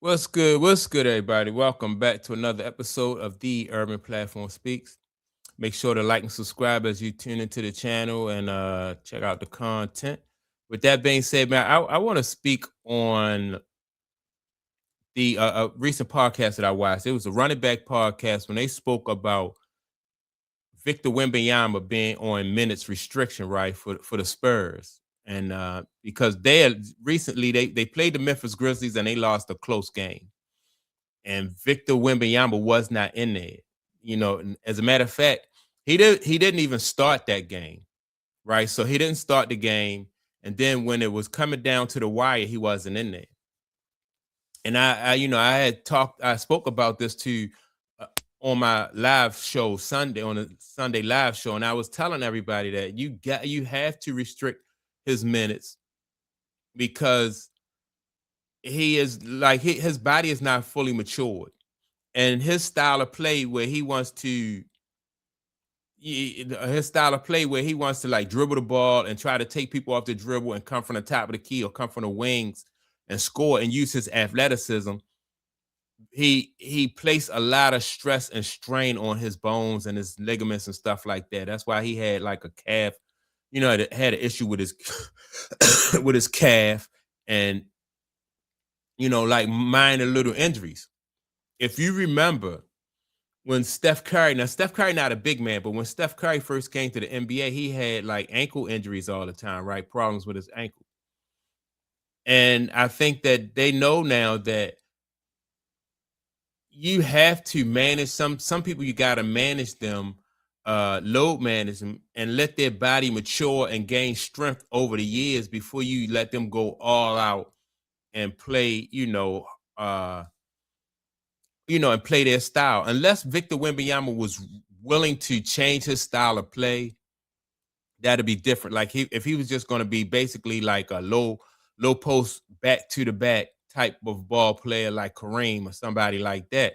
What's good? What's good, everybody? Welcome back to another episode of the Urban Platform Speaks. Make sure to like and subscribe as you tune into the channel and check out the content. With that being said, man, I want to speak on the recent podcast that I watched. It was a running back podcast when they spoke about Victor Wembanyama being on minutes restriction, right, for the Spurs. And because they had recently they played the Memphis Grizzlies and they lost a close game. And Victor Wembanyama was not in there. And as a matter of fact, he didn't even start that game, right? So he didn't start the game, and then when it was coming down to the wire, he wasn't in there. And I spoke about this too on my live show Sunday, on a Sunday live show, and I was telling everybody that you have to restrict his minutes because he is like his body is not fully matured. And his style of play where he wants to like dribble the ball and try to take people off the dribble and come from the top of the key or come from the wings and score and use his athleticism. He placed a lot of stress and strain on his bones and his ligaments and stuff like that. That's why he had like a calf, had an issue with his with his calf and like minor little injuries. If you remember when Steph Curry not a big man, but when Steph Curry first came to the NBA, he had like ankle injuries all the time, right? Problems with his ankle. And I think that they know now that you have to manage some people, you got to manage them, load manage them and let their body mature and gain strength over the years before you let them go all out and play, and play their style. Unless Victor Wembanyama was willing to change his style of play, that'd be different. Like if he was just going to be basically like a low post back to the back type of ball player like Kareem or somebody like that,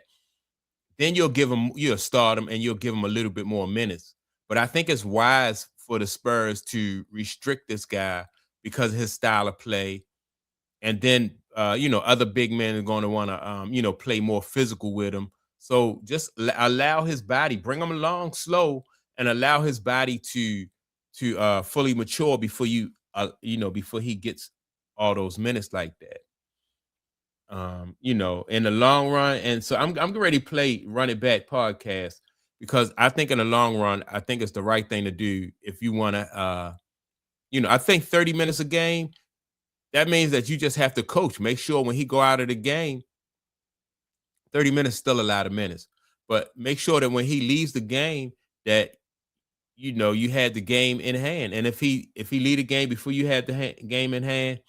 then you'll start him and you'll give him a little bit more minutes. But I think it's wise for the Spurs to restrict this guy because of his style of play. And then other big men are going to want to play more physical with him. So just allow his body, bring him along slow, and allow his body to fully mature before before he gets all those minutes like that. In the long run, and so I'm ready to play Run It Back podcast because I think in the long run, I think it's the right thing to do if you want to. I think 30 minutes a game. That means that you just have to coach. Make sure when he go out of the game, 30 minutes is still a lot of minutes. But make sure that when he leaves the game, that you had the game in hand. And if he leave the game before you had the game in hand,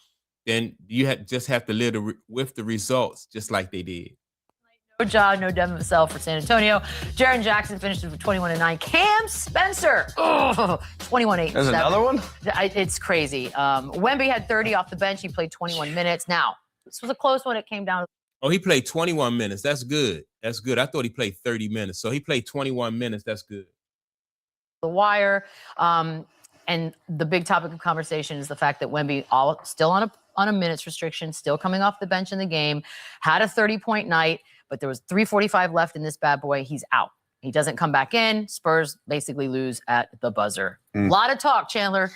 then you just have to live with the results, just like they did. No Ja, no Devin Vassell for San Antonio. Jaren Jackson finished with 21-9. Cam Spencer, 21-8. There's another one? It's crazy. Wemby had 30 off the bench. He played 21 minutes. Now, this was a close one. It came down. Oh, he played 21 minutes. That's good. That's good. I thought he played 30 minutes. So he played 21 minutes. That's good. The wire. And the big topic of conversation is the fact that Wemby still on a minutes restriction, still coming off the bench in the game, had a 30-point night, but there was 3:45 left in this bad boy. He's out. He doesn't come back in. Spurs basically lose at the buzzer. A lot of talk, Chandler.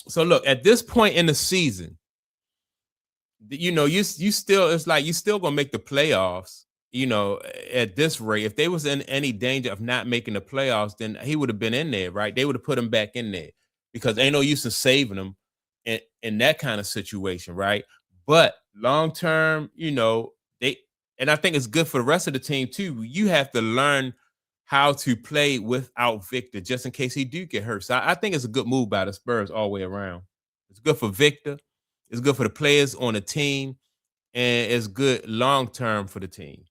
So look, at this point in the season, you still, it's like you still gonna make the playoffs. At this rate, if they was in any danger of not making the playoffs, then he would have been in there, right? They would have put him back in there because ain't no use in saving him in that kind of situation, right? But long term, and I think it's good for the rest of the team too. You have to learn how to play without Victor just in case he do get hurt. So I think it's a good move by the Spurs all the way around. It's good for Victor. It's good for the players on the team. And it's good long term for the team.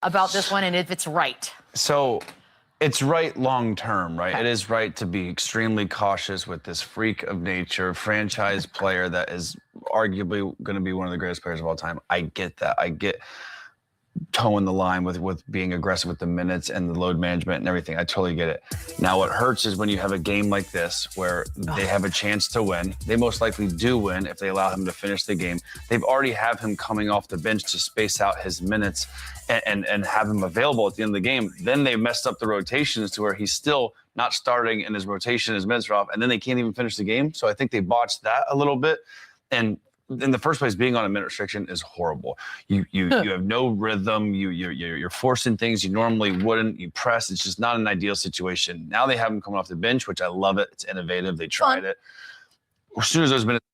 About this one and if it's right. So it's right long term, right? It is right to be extremely cautious with this freak of nature franchise player that is arguably going to be one of the greatest players of all time. I get that. towing the line with being aggressive with the minutes and the load management and everything. I totally get it. Now, what hurts is when you have a game like this where they have a chance to win. They most likely do win if they allow him to finish the game. They've already have him coming off the bench to space out his minutes and have him available at the end of the game. Then they messed up the rotations to where he's still not starting in his rotation, his minutes are off, and then they can't even finish the game. So I think they botched that a little bit. And in the first place, being on a minute restriction is horrible. You have no rhythm. You're forcing things you normally wouldn't. You press. It's just not an ideal situation. Now they have him coming off the bench, which I love it. It's innovative. They tried it. As soon as those minutes,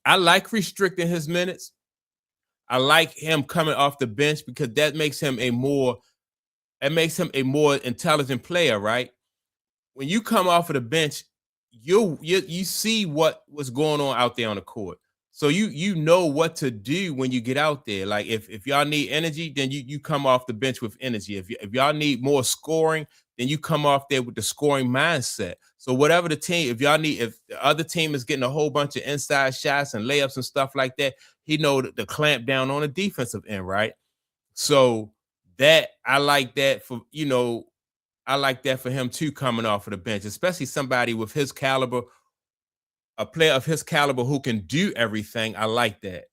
I like restricting his minutes. I like him coming off the bench because that makes him a more intelligent player, right? When you come off of the bench, you see what's going on out there on the court. So you know what to do when you get out there. Like if y'all need energy, then you come off the bench with energy. If y'all need more scoring, then you come off there with the scoring mindset. So whatever the team, if the other team is getting a whole bunch of inside shots and layups and stuff like that, he know to clamp down on the defensive end, right? So that I like that for him too, coming off of the bench, especially somebody with his caliber. A player of his caliber who can do everything. I like that.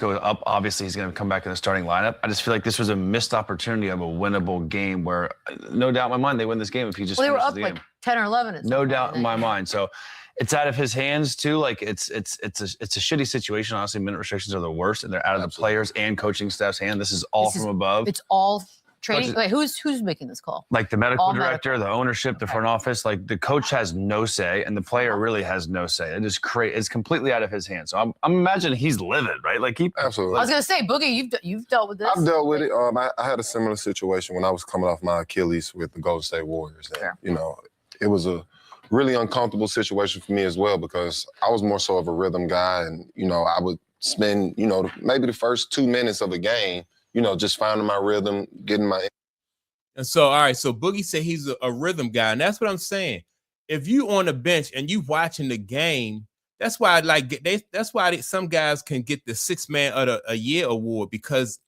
go up. Obviously, he's going to come back in the starting lineup. I just feel like this was a missed opportunity of a winnable game where, no doubt in my mind, they win this game if he just they were finishes up the like game. 10 or 11. No doubt in my mind. So it's out of his hands too. Like it's a shitty situation. Honestly, minute restrictions are the worst, and they're out of the players and coaching staff's hand. This is all from above. It's all trading. Wait, who's making this call? Like the medical director, the ownership, the front office. Like the coach has no say, and the player really has no say. It is it's completely out of his hands. So I'm imagining he's livid, right? Like absolutely. I was gonna say, Boogie, you've dealt with this. I've dealt with it. I had a similar situation when I was coming off my Achilles with the Golden State Warriors. And, you know, it was a really uncomfortable situation for me as well because I was more so of a rhythm guy, and you know, I would spend, you know, maybe the first 2 minutes of a game, you know, just finding my rhythm, getting my. And so, all right, so Boogie said he's a rhythm guy, and that's what I'm saying. If you on the bench and you watching the game, that's why some guys can get the 6th Man of the year award, because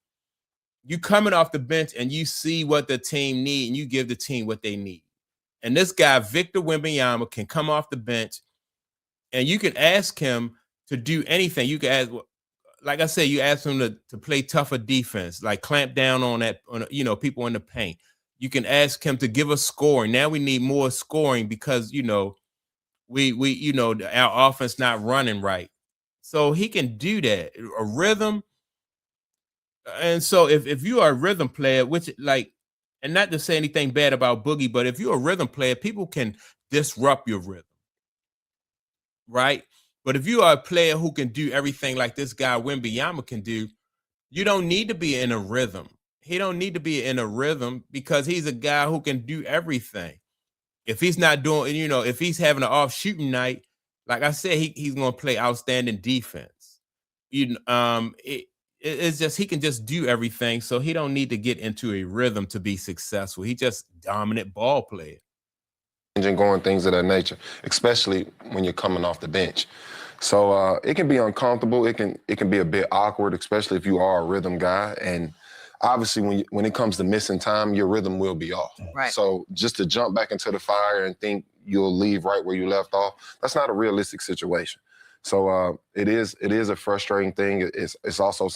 you coming off the bench and you see what the team need and you give the team what they need. And this guy, Victor Wembanyama, can come off the bench and you can ask him to do anything. You can ask, like I said, you ask him to play tougher defense, like clamp down on people in the paint. You can ask him to give us scoring. Now we need more scoring because, you know, our offense not running right. So he can do that. A rhythm. And so if you are a rhythm player, which like, and not to say anything bad about Boogie, but if you're a rhythm player, people can disrupt your rhythm, right? But if you are a player who can do everything like this guy Wembanyama can do, you don't need to be in a rhythm. He don't need to be in a rhythm because he's a guy who can do everything. If he's not doing, you know, if he's having an off shooting night, like I said, he's going to play outstanding defense. It's just he can just do everything, so he don't need to get into a rhythm to be successful. He just dominant ball player. And going things of that nature, especially when you're coming off the bench. So it can be uncomfortable. It can be a bit awkward, especially if you are a rhythm guy. And obviously, when it comes to missing time, your rhythm will be off. Right. So just to jump back into the fire and think you'll leave right where you left off, that's not a realistic situation. So it is a frustrating thing. It's also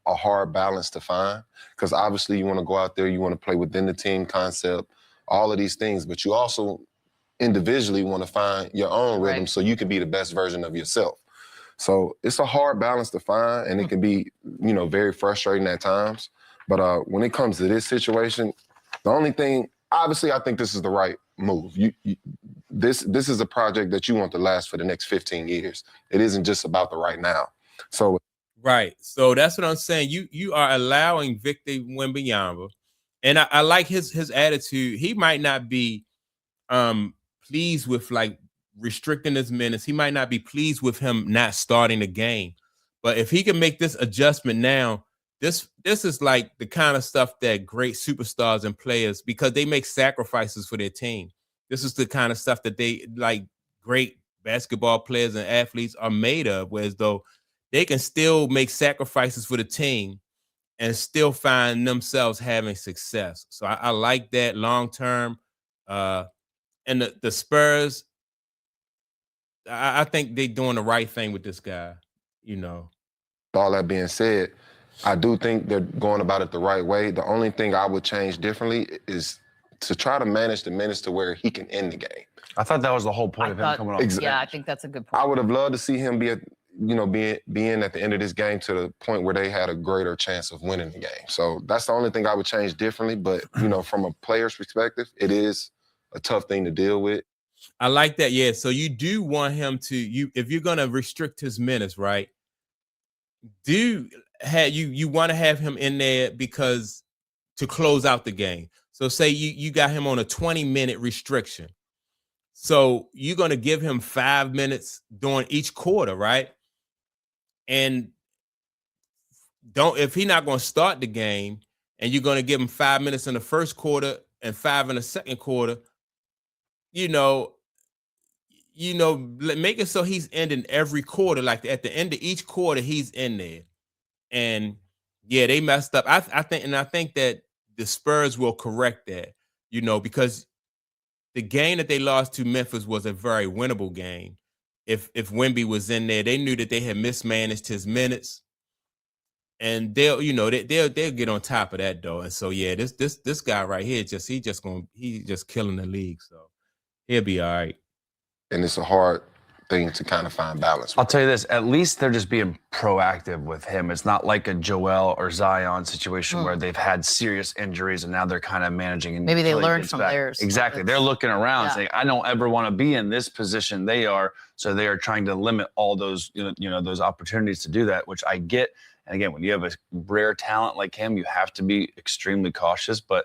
a hard balance to find because obviously you want to go out there, you want to play within the team concept, all of these things, but you also individually want to find your own rhythm so you can be the best version of yourself. So it's a hard balance to find, and it can be, you know, very frustrating at times. But when it comes to this situation, the only thing, obviously, I think this is the right move. This is a project that you want to last for the next 15 years. It isn't just about the right now. So right. So that's what I'm saying. You are allowing Victor Wembanyama, and I like his attitude. He might not be pleased with like restricting his minutes. He might not be pleased with him not starting the game. But if he can make this adjustment now, this is like the kind of stuff that great superstars and players, because they make sacrifices for their team. This is the kind of stuff that they like great basketball players and athletes are made of, whereas though they can still make sacrifices for the team and still find themselves having success. So I like that long term. And the Spurs, I think they're doing the right thing with this guy. You know, All that being said, I do think they're going about it the right way. The only thing I would change differently is to try to manage the minutes to where he can end the game. I thought that was the whole point of him coming off. Yeah, I think that's a good point. I would have loved to see him be at, being at the end of this game to the point where they had a greater chance of winning the game. So that's the only thing I would change differently. But, from a player's perspective, it is a tough thing to deal with. I like that. Yeah. So you do want him to, if you're going to restrict his minutes, right? You want to have him in there because to close out the game. So say you got him on a 20-minute restriction. So you're going to give him 5 minutes during each quarter, right? And if he's not going to start the game and you're going to give him 5 minutes in the first quarter and 5 in the second quarter, make it so he's ending every quarter. Like at the end of each quarter, he's in there. And yeah, they messed up. I think that the Spurs will correct that, because the game that they lost to Memphis was a very winnable game. If Wemby was in there, they knew that they had mismanaged his minutes, and they'll get on top of that though. And so yeah, this guy right here he's just killing the league. So he'll be all right. And it's a hard thing to kind of find balance with. I'll tell you this, at least they're just being proactive with him. It's not like a Joel or Zion situation where they've had serious injuries and now they're kind of managing. And maybe they learned from theirs. Exactly. They're looking around saying, I don't ever want to be in this position they are. So they are trying to limit all those, those opportunities to do that, which I get. And again, when you have a rare talent like him, you have to be extremely cautious. But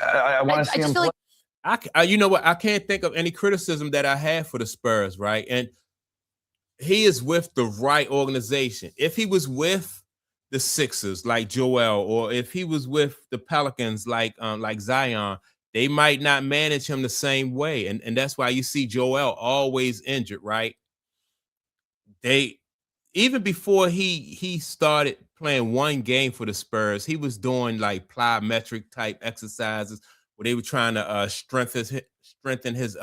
I want to see him play. You know what? I can't think of any criticism that I have for the Spurs, right? And he is with the right organization. If he was with the Sixers, like Joel, or if he was with the Pelicans, like Zion, they might not manage him the same way, and that's why you see Joel always injured, right? Even before he started playing one game for the Spurs, he was doing like plyometric type exercises where they were trying to strengthen his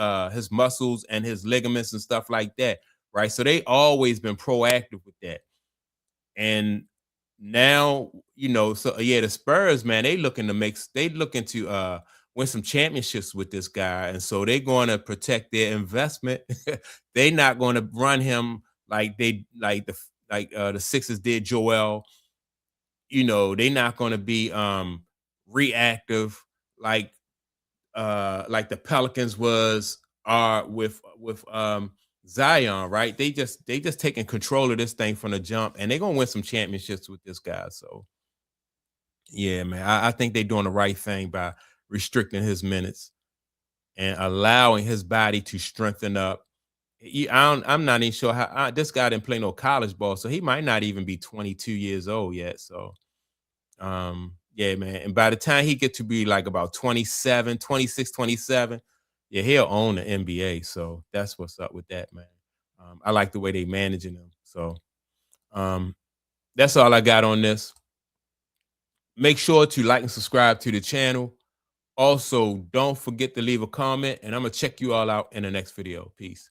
muscles and his ligaments and stuff like that, right? So they always been proactive with that. And now, the Spurs, man, they looking to win some championships with this guy, and so they're going to protect their investment. They're not going to run him like the Sixers did Joel. They're not going to be reactive like the Pelicans are with Zion, right? They just taking control of this thing from the jump, and they're gonna win some championships with this guy. So yeah, man, I think they're doing the right thing by restricting his minutes and allowing his body to strengthen up. I'm not even sure how this guy didn't play no college ball, so he might not even be 22 years old yet. So yeah, man. And by the time he get to be like about 27, 26, 27, yeah, he'll own the NBA. So that's what's up with that, man. I like the way they managing him. So that's all I got on this. Make sure to like and subscribe to the channel. Also, don't forget to leave a comment, and I'm going to check you all out in the next video. Peace.